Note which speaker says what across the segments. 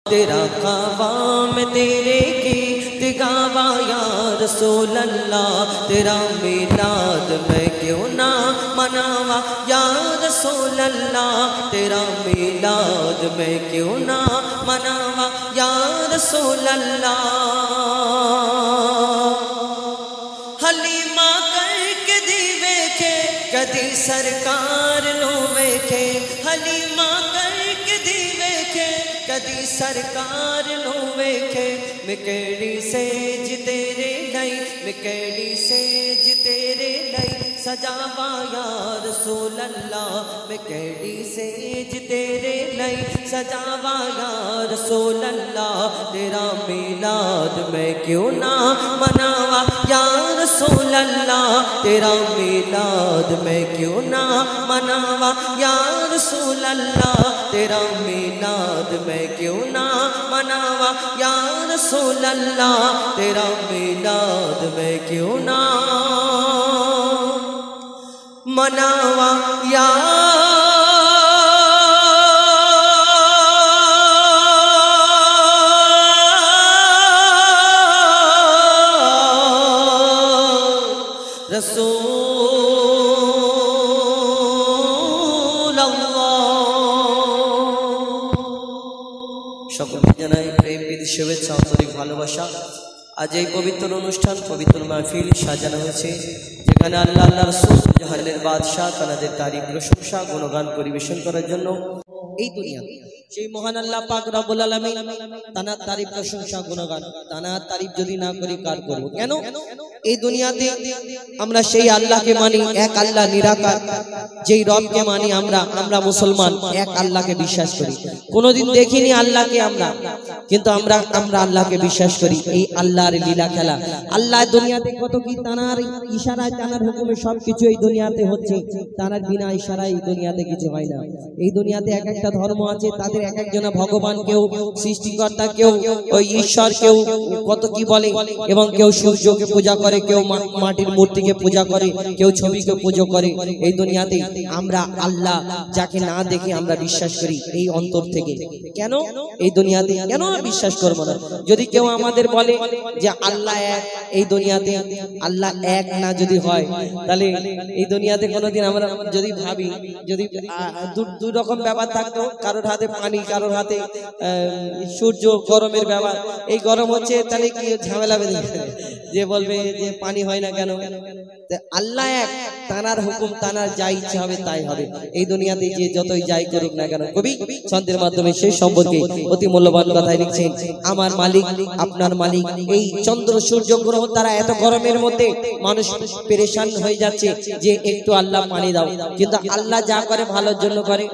Speaker 1: तेरा क़वाम तेरे गीत गावा या रसूल अल्लाह, तेरा मिलाद मैं क्यों ना मनावा या रसूल अल्लाह, तेरा मिलाद मैं क्यों ना मनावा या रसूल अल्लाह। हलीमा करके दी वेखे कदी सरकार नो वेखे, हलीमा करके दी वेखे कदी सरकार नो वेखे। मैं केड़ी सेज तेरे लई, मैं केड़ी सेज तेरे लई सजावा या रसूल अल्लाह, मैं केड़ी सेज तेरे लई सजावा या रसूल अल्लाह, तेरा मिलाद मैं क्यों ना मनावा या रसूल अल्लाह, तेरा मिलाद मैं क्यों ना मनावा या रसूल अल्लाह, तेरा मिलाद मैं क्यों ना मनावा या रसूल अल्लाह, तेरा मिलाद मैं क्यों ना मनावा या रसूल अल्लाह। সকলকে জানাই প্রেম প্রীতি শুভেচ্ছা আন্তরিক ভালোবাসা। আজ এই পবিত্র অনুষ্ঠান পবিত্র মাহফিল সাজানো হয়েছে যেখানে আল্লাহ আল্লাহ রাসূল জাহানের বাদশাহ তাদের তারিফ প্রশংসা গুণগান পরিবেশন করার জন্য এই দুনিয়া সেই মহান আল্লাহ পাক রব্বুল আলামিন তানার তারিফ প্রশংসা গুণগান তানার তারিফ যদি না করি কার করব? কেন এই দুনিয়াতে আমরা সেই আল্লাহকে মানি, এক আল্লাহ নিরাকার, যেই রবকে মানি আমরা মুসলমান এক আল্লাহকে বিশ্বাস করি। কোনোদিন দেখিনি আল্লাহকে আমরা, কিন্তু আমরা আল্লাহকে বিশ্বাস করি। এই আল্লাহর লীলা খেলা, আল্লাহ দুনিয়াতে কত কি তানার ইশারায় তানার হুকুমে সবকিছু এই দুনিয়াতে হচ্ছে, তানার বিনা ইশারায় এই দুনিয়াতে কিছু হয় না। এই দুনিয়াতে এক একটা ধর্ম আছে, তাদের এক একজনা ভগবান, কেউ সৃষ্টিকর্তা, কেউ ওই ঈশ্বর, কেউ কত কি বলে, এবং কেউ সূর্যকে পূজা করে, কেউ মাটির মূর্তিকে পূজা করে, কেউ ছবিকে পূজা করে। এই দুনিয়াতে আমরা আল্লাহ যাকে না দেখে আমরা বিশ্বাস করি এই অন্তর থেকে। কেন এই দুনিয়াতে কেন বিশ্বাস করব না? যদি কেউ আমাদের বলে যে আল্লাহ এক, এই দুনিয়াতে আল্লাহ এক না যদি হয়, তাহলে এই দুনিয়াতে কোনোদিন আমরা যদি ভাবি, যদি দু রকম ব্যাপার থাকতো, কারোর হাতে পানি, কারোর হাতে সূর্য, গরমের ব্যাপার, এই গরম হচ্ছে, তাহলে কি ঝামেলা বেঁধে যে বলবে যে পানি হয় না কেন? আল্লাহ এক, তানার হুকুম, তানার যা ইচ্ছা হবে তাই হবে। এই দুনিয়াতে যে যতই যাই করুক না কেন। কবি ছন্দের মাধ্যমে সেই সম্পর্কে অতি মূল্যবান কথাই লিখছেন, আমার মালিক আপনার মালিক। এই চন্দ্র সূর্য গ্রহ তারা এত গরমের মধ্যে মানুষ পেরেশান হয়ে যাচ্ছে যে একটু আল্লাহ পানি দাও, কিন্তু আল্লাহ যা করে ভালোর জন্য করে।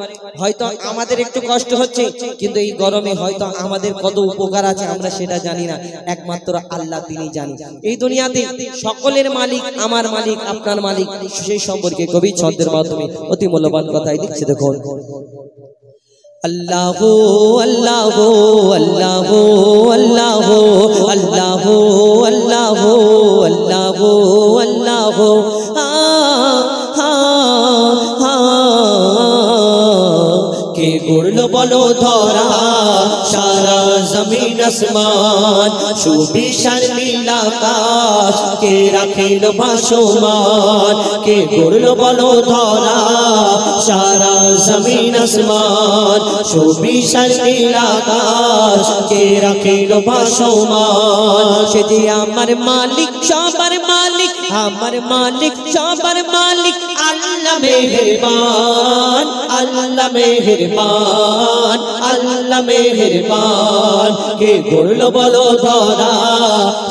Speaker 1: হয়তো আমাদের একটু কষ্ট হচ্ছে, কিন্তু এই গরমে হয়তো আমাদের কত উপকার আছে আমরা সেটা জানি না, একমাত্র আল্লাহ তিনি জানেন। এই দুনিয়াতে সকলের মালিক আমার মালিক আপনার মালিক, সেই সম্পর্কে কবি ছন্দের মাধ্যমে অতি মূল্যবান কথাই লিখছে। দেখুন, আল্লাহু আল্লাহু আল্লাহু আল্লাহু আল্লাহু আল্লাহু আল্লাহু আল্লাহু কে গড়লো বলো ধরা সারা জমিন আসমান, সুবিশাল নীল আকাশ কে রাখিল ভাসমান। কে গড়লো বলো ধরা সারা জমিন আসমান, সুবিশাল নীল আকাশ কে রাখিল ভাসমান। সে যে আমার মালিক সবার মালিক, আমার মালিক সবার মালিক, আল্লাহ মেহেরবান, আল্লাহ মেহেরবান, আল্লাহ মেহেরবান। কে গড়লো বলো ধরা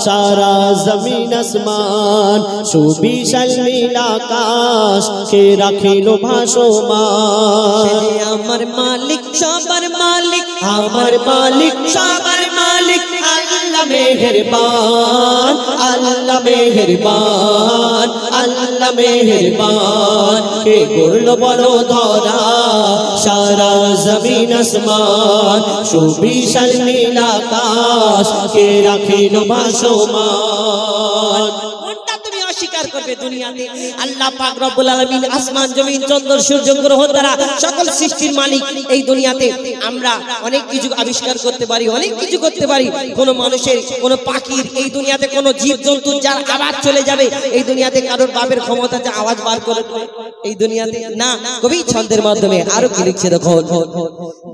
Speaker 1: সারা জমিন আসমান, সুবিশাল নীল আকাশ কে রাখিল ভাসমান। আমার মালিক সবার মালিক, আমার মালিক সবার মালিক, আল্লাহ মেহেরবান, আল্লাহ মেহেরবান, আল্লাহ মেহেরবান। কে গড়লো বলো ধরা সারা জমিন আসমান, সুবিশাল নীল আকাশ কে রাখিল ভাসমান।
Speaker 2: স্বীকার করবে দুনিয়াতে। আল্লাহ পাক রব্বুল আলামিন আসমান জমিন চন্দ্র সূর্য গ্রহ তারা সকল সৃষ্টির মালিক। এই দুনিয়াতে আমরা অনেক কিছু আবিষ্কার করতে পারি, অনেক কিছু করতে পারি। কোন মানুষের, কোন পাখির, এই দুনিয়াতে কোন জীবজন্তু যার আওয়াজ চলে যাবে, এই দুনিয়াতে কারোর বাপের ক্ষমতা যে আওয়াজ বার করে এই দুনিয়াতে না। কবি ছন্দের মাধ্যমে আরো কি লিখছে দেখো।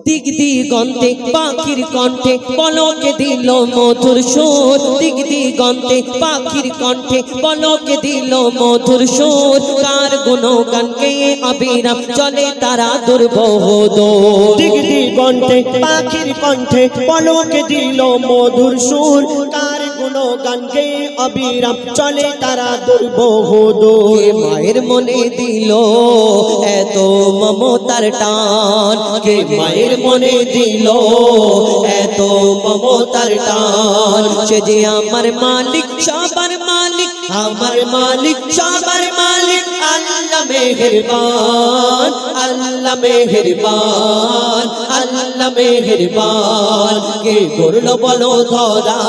Speaker 2: দিক দিগন্তে পাখির কণ্ঠে পলকে দিল মধুর সুর, দিক দিগন্তে পাখির কণ্ঠে পলকে দিল মধুর সুর, কার গুণগান গেয়ে অবিরাম চলে তারা দুর্বহ দূর।
Speaker 3: দিক দিগন্তে পাখির কণ্ঠে পলকে দিল মধুর সুর, কার গুণগান গেয়ে অবিরাম চলে তারা দুর্বহ দূর।
Speaker 2: কে মায়ের মনে দিল এত মমতার টান, কে মায়ের মনে দিল এত মমতার টান, সে যে আমার মালিক সবার মালিক, আমার মালিক সবার মালিক। আল্লাহ মেহেরবান, আল্লাহ মেহেরবান, আল্লাহ মেহেরবান। কে করল বলো ধরা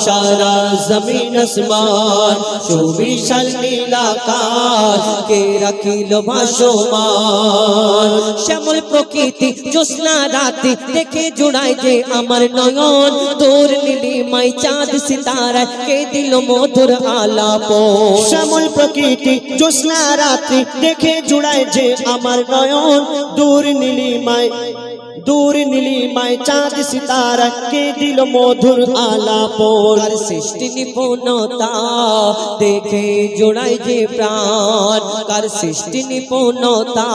Speaker 2: সারা জমিন আসমান, সুবিশাল নীল আকাশ কে রাখিল ভাসমান। শ্যামল প্রকৃতি জ্যোৎস্না রাতে দেখে জোড়ায় যে আমার নয়ন, তোর নীলিমায় চাঁদ সিতারা কে দিল মধুর আলাপ।
Speaker 3: শ্যামল প্রকৃতি জ্যোৎস্না রাত্রি দেখে জুড়ায় যে আমার নয়ন, দূর নীলিমায় দূর নীলিমায় চাঁদ সিতারা কে দিল মধুর আলাপ।
Speaker 2: কার সৃষ্টি নিপুণতা দেখে জোড়ায় যে প্রাণ, কার সৃষ্টি নিপুণতা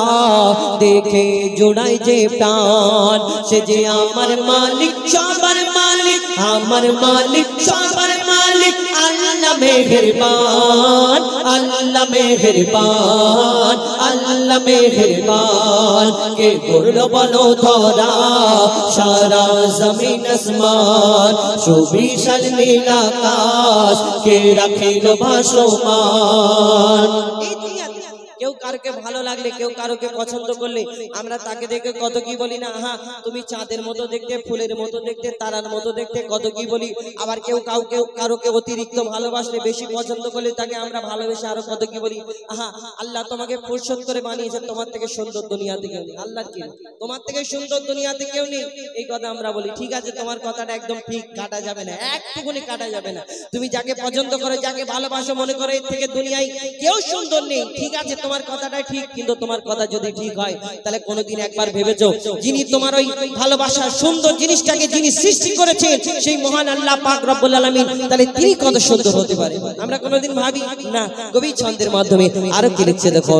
Speaker 2: দেখে জোড়ায় যে প্রাণ, সে যে আমার মালিক সবার মালিক, আমার মালিক সবার মালিক। আল্লাহ মেহেরবান, আল্লাহ মেহেরবান, আল্লাহ মেহেরবান। কে করল বলো ধরা সারা জমিন আসমান, সুবিশাল নীল আকাশ কে রাখিল ভাসমান। এই দুনিয়াতে কেউ কারোকে ভালো লাগলে, কেউ কারোকে পছন্দ করলে আমরা তাকে দেখে কত কি বলি না, হ্যাঁ তুমি চাঁদের মতো দেখতে, ফুলের মতো দেখতে, তারার মতো দেখতে, কত কি বলি। আবার কেউ কাউকে কারোকে অতিরিক্ত ভালোবাসলে, বেশি পছন্দ করলে তাকে আমরা ভালোবেসে আরো কত কি বলি। হ্যাঁ আল্লাহ তোমাকে ফুরসত করে বানিয়েছে, তোমার থেকে সুন্দর দুনিয়াতে কেউ নেই। আল্লাহর কি, তোমার থেকে সুন্দর দুনিয়াতে কেউ নেই, এই কথা আমরা বলি। ঠিক আছে, তোমার কথাটা একদম ঠিক, কাটা যাবে না, একটুকুনি কাটা যাবে না। তুমি যাকে পছন্দ করো, যাকে ভালোবাসো, মনে করো এর থেকে দুনিয়ায় কেউ সুন্দর নেই। ঠিক আছে, তোমার কথাটাই ঠিক, কিন্তু তোমার কথা যদি ঠিক হয় তাহলে কোনোদিন একবার ভেবেছো যিনি তোমার ওই ভালোবাসা সুন্দর জিনিসটাকে যিনি সৃষ্টি করেছেন সেই মহান আল্লাহ পাক রব্বুল আলামিন, তাহলে তিনি কত সুন্দর হতে পারে? আমরা কোনোদিন ভাবি না। কবি ছন্দের মাধ্যমে আরো কি লিখছে দেখো।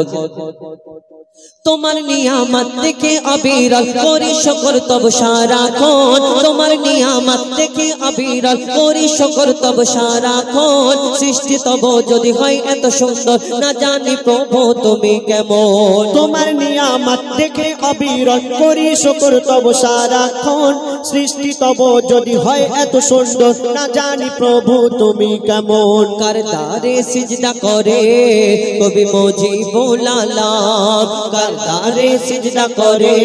Speaker 2: তোমার নিয়ামত দেখে অবিরল করি শুকর তব সারাক্ষণ, তোমার নিয়ামত দেখে অবিরল করি শুকর তব সারাক্ষণ। সৃষ্টি তব যদি হয় এত সুন্দর, না জানি প্রভু তুমি কেমন।
Speaker 3: তোমার নিয়ামত দেখে অবিরল করি শুকর তব সারাক্ষণ, সৃষ্টি তব যদি হয় এত সুন্দর, না জানি প্রভু তুমি কেমন।
Speaker 2: কার দারে সিজদা করে কবি মুজিবুল আলাম, কার দারে সিজদা করে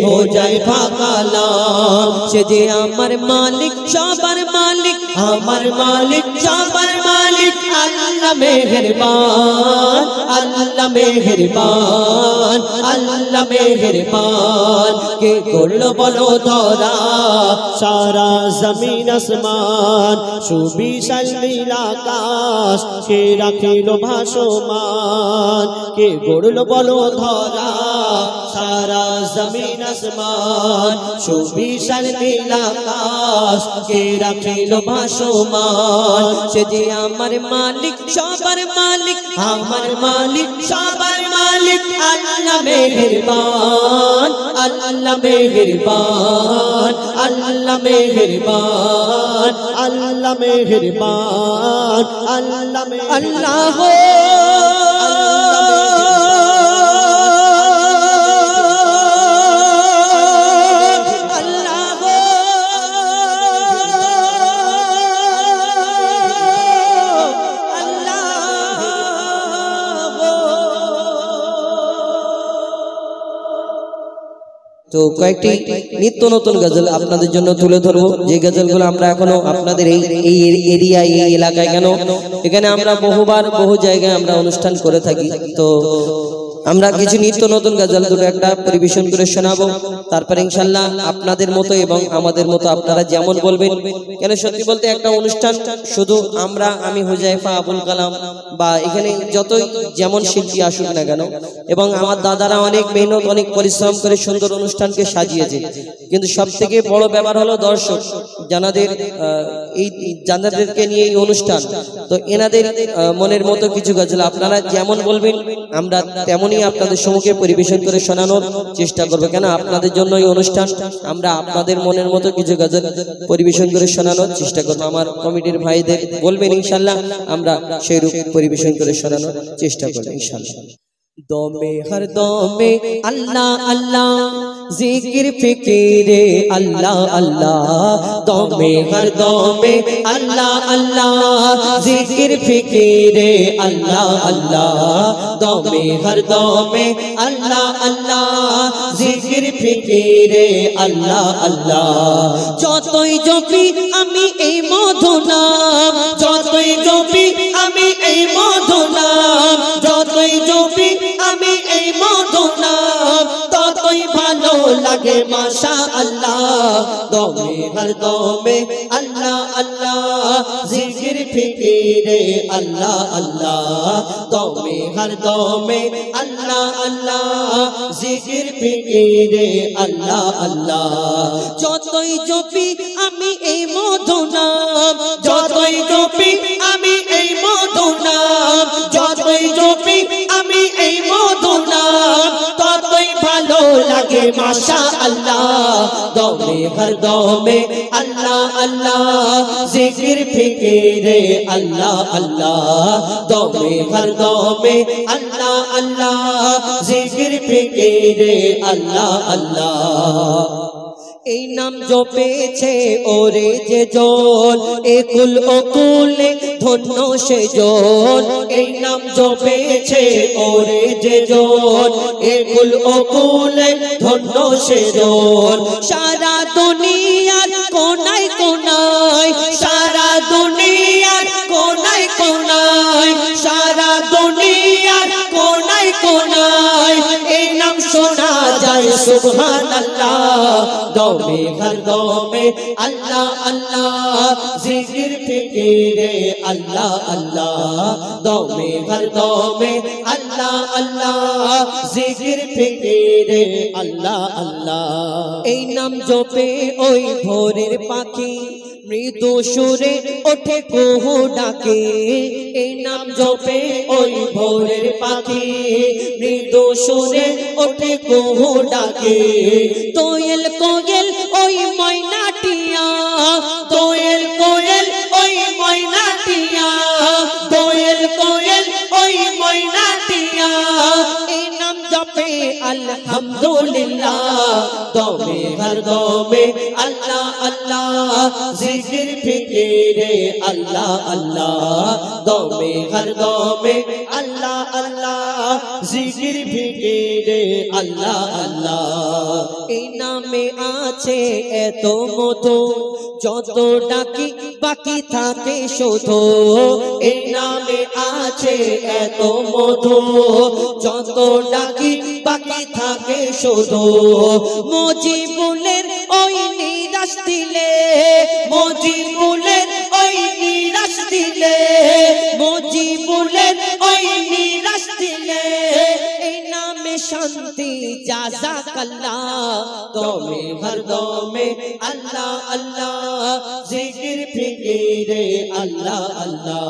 Speaker 2: হো যায় ফাকালাম। সে যে আমার মালিক সবার মালিক, আমার মালিক সবার মালিক। আল্লাহ মেহেরবান, আল্লাহ মেহেরবান, আল্লাহ মেহেরবান। কে করল বলো ধরা
Speaker 3: সারা জমিন আসমান, সুবিশাল নীল আকাশ কে রাখিল ভাসমান। কে গড়ল বলো ধরা সারা জমিন আসমান, সুবিশাল নীল আকাশ কে রাখিল ভাসমান।
Speaker 2: সে যে আমার মালিক সবার মালিক, আমার মালিক সবার মালিক। আল্লাহ মেহেরবান, আল্লাহ মেহেরবান, আল্লাহ মেহেরবান,
Speaker 3: আল্লাহ মেহেরবান, আল্লাহ
Speaker 2: আল্লাহ তো কয়েকটি নিত্য নতুন গজল আপনাদের জন্য তুলে ধরবো, যে গজলগুলো আমরা এখনো আপনাদের এই এরিয়ায় এই এলাকায় কেন এখানে আমরা বহুবার বহু জায়গায় আমরা অনুষ্ঠান করে থাকি। তো আমরা কিছু নিত্য নতুন গজল দুটো একটা পরিবেশন করে শোনাবো, তারপরে ইনশাল্লাহ আপনাদের মতো এবং আমাদের মতো আপনারা যেমন বলবেন। কেন সত্যি বলতে একটা অনুষ্ঠান শুধু আমি হুজাইফা, আবুল কালাম বা এখানে যতই যেমন শিল্পী আসুক না কেন, এবং আমার দাদারা অনেক মেহনত অনেক পরিশ্রম করে সুন্দর অনুষ্ঠানকে সাজিয়েছে, কিন্তু সব থেকে বড় ব্যাপার হলো দর্শক জানাদেরকে নিয়ে এই অনুষ্ঠান। তো এনাদের মনের মতো কিছু গজল আপনারা যেমন বলবেন আমরা তেমনই আপনাদের সম্মুখে পরিবেশন করে শোনানোর চেষ্টা করবো। কেন আপনাদের জন্য এই অনুষ্ঠান, আমরা আপনাদের মনের মতো কিছু গজল পরিবেশন করে শোনানোর চেষ্টা করবো। আমার কমিটির ভাইদের বলবেন ইনশাল্লাহ আমরা সেই রূপ পরিবেশন করে শোনানোর চেষ্টা করবো ইনশাল্লাহ। দমে হর দমে আল্লাহ আল্লাহ জিকির ফিকিরে আল্লাহ আল্লাহ, দমে হর দমে আল্লাহ আল্লাহ জিকির ফিকিরে আল্লাহ আল্লাহ, দমে হর দমে আল্লাহ আল্লাহ জিকির ফিকিরে আল্লাহ আল্লাহ। যতই জপি আমি এই মধু নাম, যতই জপি আমি এই মধু নাম, যতই জপি আমি এই মধু নাম, ততই ভালো লাগে মাশাআল্লাহ। দমে হর দমে আল্লাহ আল্লাহ জিকির ফিকিরে আল্লাহ আল্লাহ, দমে হর দমে আল্লাহ আল্লাহ জিকির ফিকিরে আল্লাহ আল্লাহ। যতই জপি আমি এই মধু নাম, যতই জপি আমি এই মধু নাম, যতই জপি আমি এই মধু নাম, ততই ভালো লাগে মাশাআল্লাহ। দমে হর দমে আল্লাহ আল্লাহ জিকির ফিকিরে আল্লাহ আল্লাহ, দমে হর দমে আল্লাহ আল্লাহ জিকির ফিকিরে আল্লাহ আল্লাহ। এই নাম জপেছে ওরে যে জন, একুল ওকুলে ধন্য সে জন। এই নাম জপেছে ওরে যে জন, একুল ওকুলে ধন্য সে জন। সারা দুনিয়ার কোনায় কোনায়, সারা দুনিয়ার কোনায় কোনায়, সারা দুনিয়ার কোনায় কোনায় এই নাম শোনা যায় সুবহানাল্লাহ। দমে হর দমে আল্লাহ আল্লাহ জিকির ফিকিরে আল্লাহ আল্লাহ, দমে হর দমে আল্লাহ আল্লাহ জিকির ফিকিরে আল্লাহ আল্লাহ। এই নাম জপে ওই ভোরের পাখি মৃদু সুরে ওঠে কুহু ডাকে, এই নাম জপে ওই ভোরের পাখি মৃদু সুরে ওঠে কুহু ডাকে। দোয়েল কোয়েল ওই ময়নাটিয়া, দোয়েল কোয়েল ওই ময়নাটিয়া, দোয়েল কোয়েল ওই ময়নাটিয়া এই নাম জপে আলহামদুলিল্লাহ। দমে হর দমে আল্লাহ আল্লাহ জিকির ফিকিরে আল্লাহ আল্লাহ, দমে হর দমে আল্লাহ আল্লাহ জিকির ফিকিরে আল্লাহ আল্লাহ। এই নামে আছে এত মধু, যত ডাকি বাকি থাকে শুধু। এই নামে আছে এত মধু, যত ডাকি বাকি থাকে শুধু। মজিবুলের ওই নিরাশ দিলে, মজিবুলের ওই নিরাশ দিলে, মজিবুলের ওই নিরাশ দিলে এই নামে শান্তি জাযাকাল্লাহ। দমে হর দমে আল্লাহ আল্লাহ জিকির ফিকিরে আল্লাহ আল্লাহ,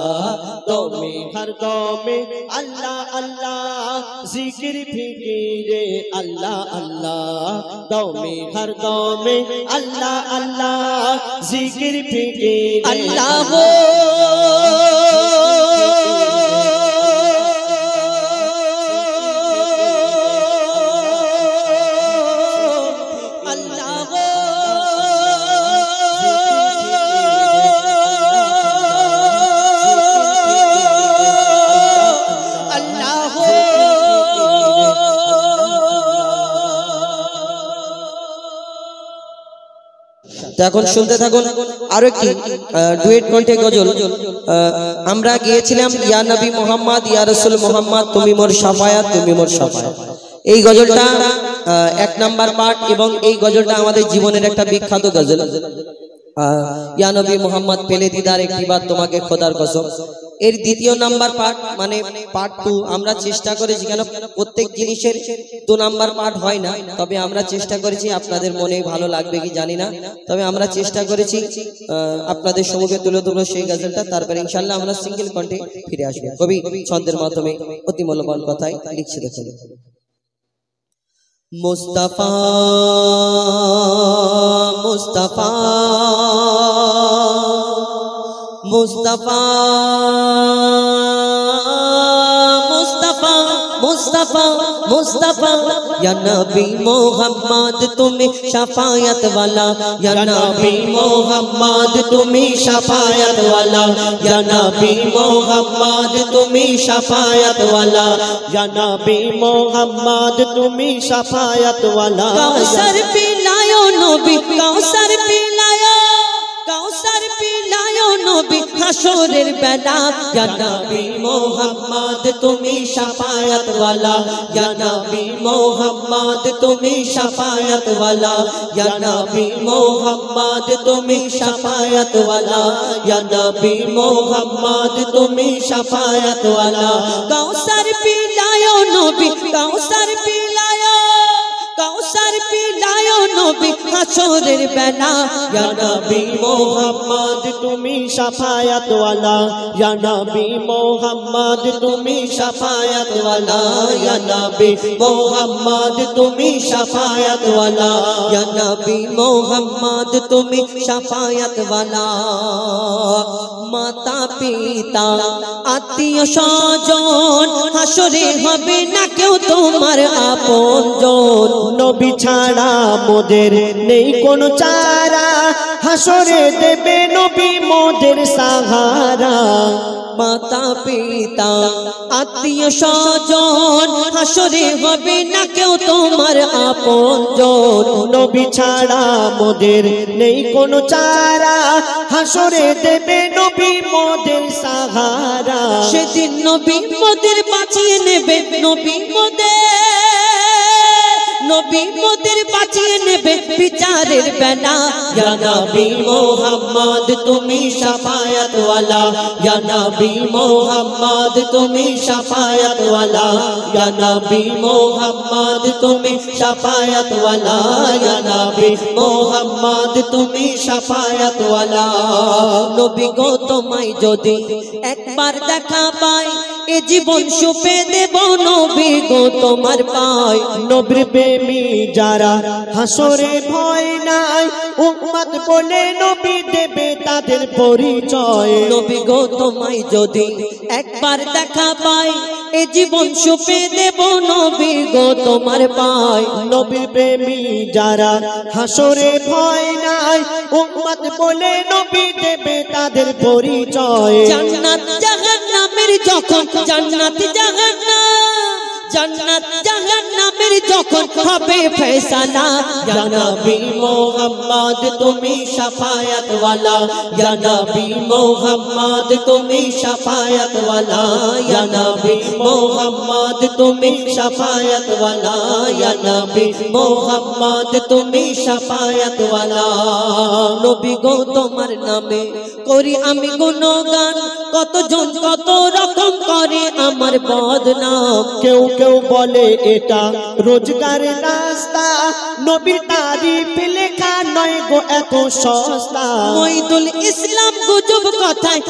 Speaker 2: দমে হর দমে আল্লাহ আল্লাহ জিকির ফিকিরে আল্লাহ আল্লাহ, দমে হর দমে আল্লাহ আল্লাহ জিকির ফিকিরে আল্লাহ। এখন শুনতে থাকুন আরো একটি ডুয়েট কণ্ঠে গজল আমরা গিয়েছিলাম, ইয়া নবী মোহাম্মদ ইয়া রাসূল মোহাম্মদ তুমি মোর শাফায়াত তুমি মোর শাফায়াত। এই গজলটা 1 নাম্বার পার্ট এবং এই গজলটা আমাদের জীবনের একটা বিখ্যাত গজল। ইয়া নবী মোহাম্মদ পেলে দিদার একটিবার তোমাকে খোদার কসম। এর দ্বিতীয় নাম্বার পার্ট মানে পার্ট 2 আমরা চেষ্টা করেছি, কেন প্রত্যেক জিনিসের 2 নাম্বার পার্ট হয় না, তবে আমরা চেষ্টা করেছি, আপনাদের মনে ভালো লাগবে কি জানি না, তবে আমরা চেষ্টা করেছি আপনাদের সম্মুখে তুলে ধরবো সেই গজলটা। তারপরে ইনশাআল্লাহ আমরা সিঙ্গেল কণ্ঠে ফিরে আসবো। কবি ছন্দের মাধ্যমে অতি মূল্যবান কথাই লিখছে, দেখুন। মুস্তাফা মুস্তাফা মুস্তাফা মুস্তাফা মুস্তাফা মুস্তাফা ইয়া নবী মোহাম্মদ তুমি শাফায়াত ওয়ালা, ইয়া নবী মোহাম্মদ তুমি শাফায়াত ওয়ালা, ইয়া নবী মোহাম্মদ তুমি শাফায়াত ওয়ালা,
Speaker 3: ইয়া নবী মোহাম্মদ তুমি শাফায়াত ওয়ালা।
Speaker 2: কাউসার পিলায়ো নবী কাউসার পিলায়ো, কাউসার পিলায়ো নবী হাসরের বেলা, ইয়া নবী মোহাম্মদ তুমি শাফায়াত ওয়ালা, ইয়া নবী মোহাম্মদ তুমি শাফায়াত ওয়ালা, ইয়া নবী মোহাম্মদ তুমি শাফায়াত ওয়ালা, ইয়া নবী মোহাম্মদ তুমি শাফায়াত ওয়ালা। কাউসার পিলায়ো নবী কাউসার পিলায়ো, কাউসার পিলায়ো নবী হাসরের বেলা,
Speaker 3: ইয়া নবী মোহাম্মদ তুমি শাফায়াত ওয়ালা, ইয়া নবী মোহাম্মদ তুমি শাফায়াত ওয়ালা, ইয়া নবী মোহাম্মদ তুমি শাফায়াত ওয়ালা,
Speaker 2: ইয়া নবী মোহাম্মদ তুমি শাফায়াত ওয়ালা। মাতা পিতা আত্মীয় স্বজন হাসরে হবে না কেউ তোমার আপনজন,
Speaker 3: নবী ছাড়া মোদের নেই কোনো চারা, হাসরে দেবে নবী মোদের সাহারা।
Speaker 2: মাতা পিতা আত্মীয় স্বজন হাসরে হবে না কেউ তোমার আপনজন,
Speaker 3: নবী ছাড়া মোদের নেই কোনো চারা, হাসরে দেবে নবী মোদের সাহারা।
Speaker 2: সেদিন নবী মোদের বাঁচিয়ে নেবে, নবী মোদের বাঁচিয়ে নেবে বিচারের বেলা,
Speaker 3: ইয়া নবী মোহাম্মদ তুমি শাফায়াত ওয়ালা, ইয়া নবী মোহাম্মদ তুমি শাফায়াত ওয়ালা, ইয়া নবী মোহাম্মদ তুমি শাফায়াত ওয়ালা, ইয়া নবী মোহাম্মদ তুমি শাফায়াত ওয়ালা।
Speaker 2: নবী গো তোমায় যদি একবার দেখা পাই, এ জীবন সুপে দেব নবী গো তোমার পায়।
Speaker 3: নবীর প্রেমী যারা হাসরে ভয় নাই, উম্মত বলে নবী দেবে তাদের পরিচয়।
Speaker 2: নবী গো তোমায় যদি একবার দেখা পাই, এ জীবন সুপে দেব নবী গো তোমার পায়।
Speaker 3: নবীর প্রেমী যারা হাসরে ভয় নাই, উম্মত বলে নবী দেবে তাদের পরিচয়।
Speaker 2: জান্নাত জাহান্নামের যখন জান্নাত জাহান্নামের যখন হবে ফয়সালা,
Speaker 3: ইয়া নবী মোহাম্মদ তুমি শাফায়াত ওয়ালা, ইয়া নবী মোহাম্মদ তুমি শাফায়াত ওয়ালা, ইয়া নবী মোহাম্মদ তুমি শাফায়াত ওয়ালা, ইয়া নবী মোহাম্মদ তুমি শাফায়াত ওয়ালা।
Speaker 2: নবী গো তোমার নামে করি আমি গুণগান, কতজন কত রকম করে আমার বদনাম।
Speaker 3: কেউ কেউ বলে এটা রোজগারের রাস্তা, নবীর তারিফ লেখা নয় গো এত সস্তা।
Speaker 2: মঈদুল ইসলাম গুজব কথায়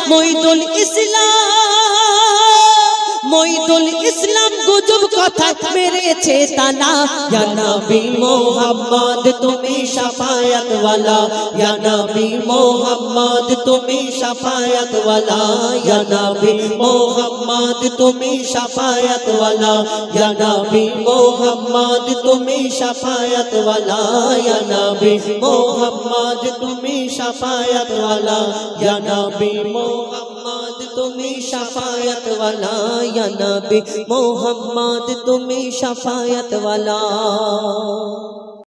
Speaker 2: মঈদুল ইসলাম গুজব কথায় মেরেছে তালা,
Speaker 3: ইয়া নবী মোহাম্মদ তুমি শাফায়াত ওয়ালা, ইয়া নবী মোহাম্মদ তুমি শাফায়াত ওয়ালা, ইয়া নবী মোহাম্মদ তুমি শাফায়াত ওয়ালা, ইয়া নবী মোহাম্মদ তুমি শাফায়াত ওয়ালা, ইয়া নবী মোহাম্মদ তুমি শাফায়াত ওয়ালা, ইয়া নবী মোহাম্মদ তুমি শাফায়াত ওয়ালা, ইয়া নবী মোহাম্মদ তুমি শাফায়াত ওয়ালা।